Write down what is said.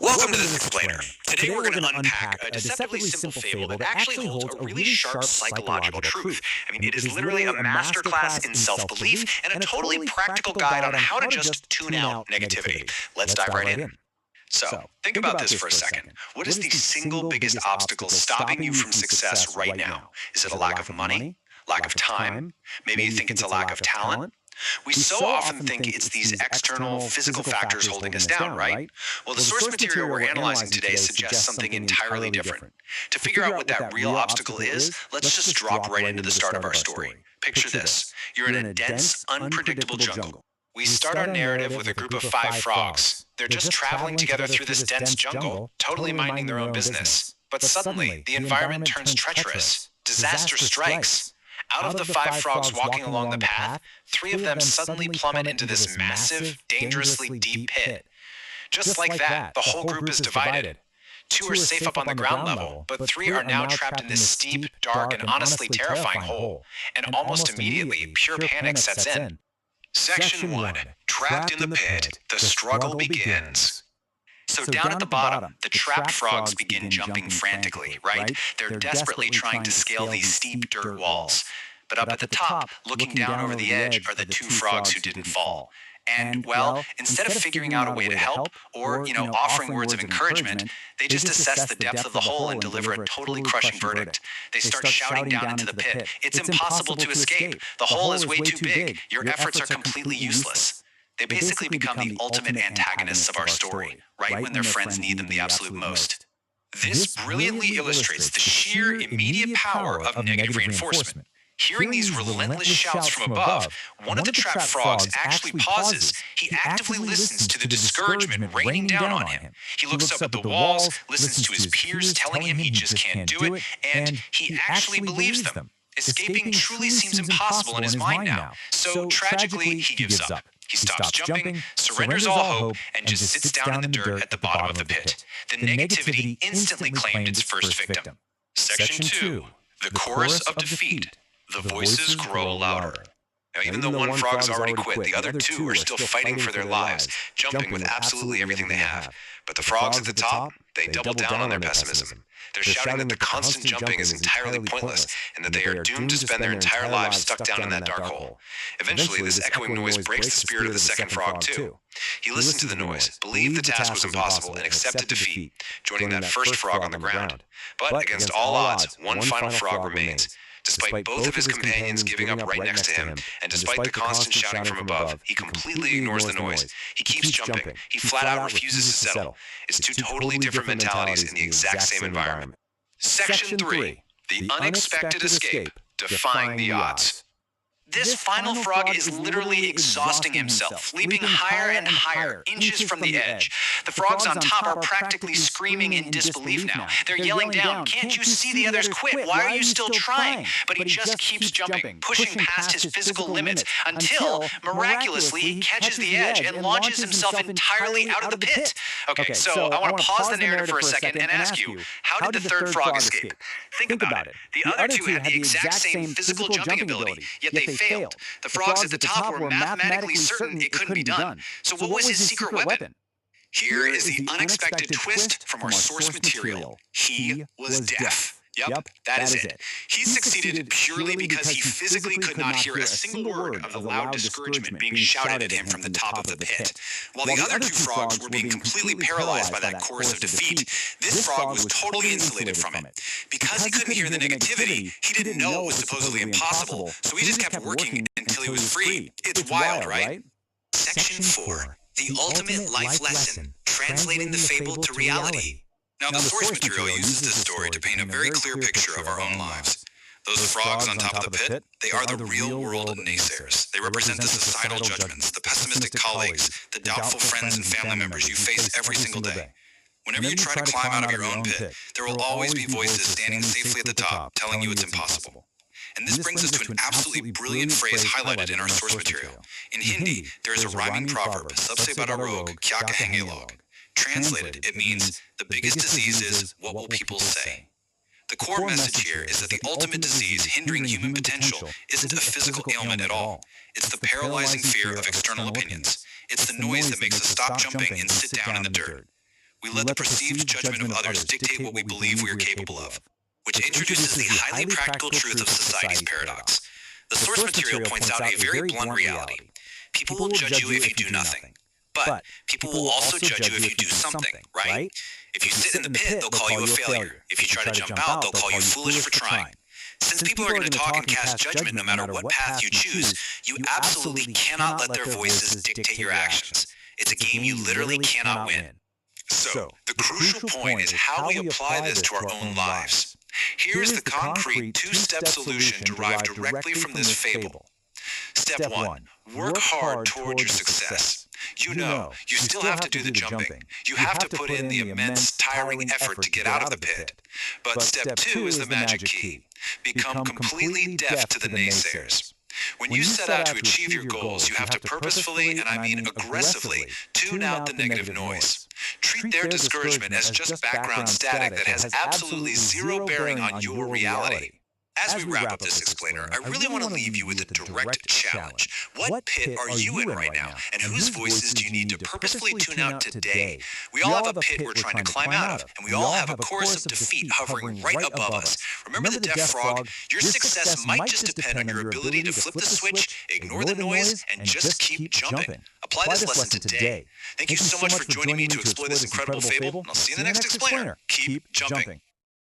Welcome to This Explainer. Today we're going to unpack a deceptively simple fable that actually holds a really sharp psychological truth. It is literally a masterclass in self-belief and a totally practical guide on how to just tune out negativity. Let's dive right in. So, think about this for a second. What is the single biggest obstacle stopping you from success right now? Is it a lack of money? Lack of time? Maybe you think it's a lack of talent? We so often think it's these external physical factors holding us down, right? Well, the source material we're analyzing today suggests something entirely different. To figure out what that real obstacle is, let's just drop right into the start of our story. Picture this. You're in a dense, unpredictable jungle. We start our narrative with a group of 5 frogs. They're just traveling together through this dense jungle, totally minding their own business. But suddenly, the environment turns treacherous. Disaster strikes. Out of the 5 frogs walking along the path, 3 of them suddenly plummet into this massive, dangerously deep pit. Just like that, the whole group is divided. 2 are safe up on the ground level, but 3 are now trapped in this steep, dark, and honestly terrifying hole. And almost immediately, pure panic sets in. Section 1. Trapped in the pit. The struggle begins. So down at the bottom, the trapped frogs begin jumping frantically, right? They're desperately trying to scale these steep dirt walls. But up at the top, looking down over the edge, are the 2 frogs who didn't fall. And, well, instead of figuring out a way to help or, offering words of encouragement, they just assess the depth of the hole and deliver a totally crushing verdict. They start shouting down into the pit, "It's impossible to escape. The hole is way too big. Your efforts are completely useless." They basically become the ultimate antagonists of our story, right when their friends need them the absolute most. This brilliantly illustrates the sheer immediate power of negative reinforcement. Hearing these relentless shouts from above, one of the trapped frogs actually pauses. He actively listens to the discouragement raining down on him. He looks up at the walls, listens to his peers telling him he just can't do it, and he actually believes them. Escaping truly seems impossible in his mind now, so tragically he gives up. He stops jumping, surrenders all hope, and just sits down in the dirt at the bottom of the pit. The negativity instantly claimed its first victim. Section 2. The chorus of defeat. The voices grow louder. Now, even though one frog has already quit, the other 2 are still fighting for their lives, jumping with absolutely everything they have. But the frogs at the top, they double down on their pessimism. They're shouting that the constant jumping is entirely pointless and that they are doomed to spend their entire lives stuck down in that dark hole. Eventually, this echoing noise breaks the spirit of the second frog, too. He listened to the noise, believed the task was impossible, and accepted defeat, joining that first frog on the ground. But against all odds, one final frog remains. Despite both of his companions giving up right next to him, and despite the constant shouting from above, he completely ignores the noise. He keeps jumping. He flat out refuses to settle. It's 2 totally different mentalities in the exact same environment. Section 3. The unexpected escape. Defying the odds. This final frog is literally exhausting himself, leaping higher and higher, inches from the edge. The frogs on top are practically screaming in disbelief now. They're yelling down, "Can't you see the others quit? Why are you still trying?" But he just keeps jumping, pushing past his physical limits, until, miraculously, he catches the edge and launches himself entirely out of the pit. Okay, so I want to pause the narrative for a second and ask you, how did the third frog escape? Think about it. The other 2 had the exact same physical jumping ability, yet they failed. The frogs at the top were mathematically certain it couldn't be done. So what was his secret weapon? Here is the unexpected twist from our source material. He was deaf. Yep, that is it. He succeeded purely because he physically could not hear a single word of the loud discouragement being shouted at him from the top of the pit. While the other 2 frogs were being completely paralyzed by that chorus of defeat, this frog was totally insulated from it. Because he couldn't hear the negativity, he didn't know it was supposedly impossible, so he just kept working until he was free. It's wild, right? Section 4. The ultimate life lesson. Translating the fable to reality. Now, the source material uses this story to paint a very clear picture of our own lives. Those frogs on top of the pit, they are the real-world naysayers. They represent the societal judgments, the pessimistic colleagues, the doubtful friends and family members you face every single day. Whenever you try to climb out of your own pit, there will always be voices standing safely at the top telling you it's impossible. And this brings us to an absolutely brilliant phrase highlighted in our source material. In Hindi, there is a rhyming proverb, "Sabse bada rog, kya kahenge log." Translated, it means, the biggest disease is, what will people say? The core message here is that the ultimate disease hindering human potential isn't a physical ailment at all. It's the paralyzing fear of external opinions. It's the noise that makes us stop jumping and sit down in the dirt. We let the perceived judgment of others dictate what we believe we are capable of, which introduces the highly practical truth of society's paradox. The source material points out a very blunt reality. People will judge you if you do nothing. But people will also judge you if you do something, right? If you sit in the pit, they'll call you a failure. If you try to jump out, they'll call you foolish for trying. Since people are going to talk and cast judgment no matter what path you choose, you absolutely cannot let their voices dictate your actions. It's a game you literally cannot win. So, the crucial point is how we apply this to our own lives. Here's the concrete two-step solution derived directly from this fable. Step 1. Work hard toward your success. You know, you still have to do the jumping. You have to put in the immense, tiring effort to get out of the pit. But step 2 is the magic key. Become completely deaf to the naysayers. When you set out to achieve your goals, you have to purposefully, and I mean aggressively, tune out the negative noise. Treat their discouragement as just background static that has absolutely zero bearing on your reality. As we wrap up this explainer, I really want to leave you with a direct challenge. What pit are you in right now, and whose voices do you need to purposefully tune out today? We all have a pit we're trying to climb out of, and we all have a chorus of defeat hovering right above us. Remember the deaf frog? Your success might just depend on your ability to flip the switch, ignore the noise, and just keep jumping. Apply this lesson today. Thank you so much for joining me to explore this incredible fable, and I'll see you in the next explainer. Keep jumping.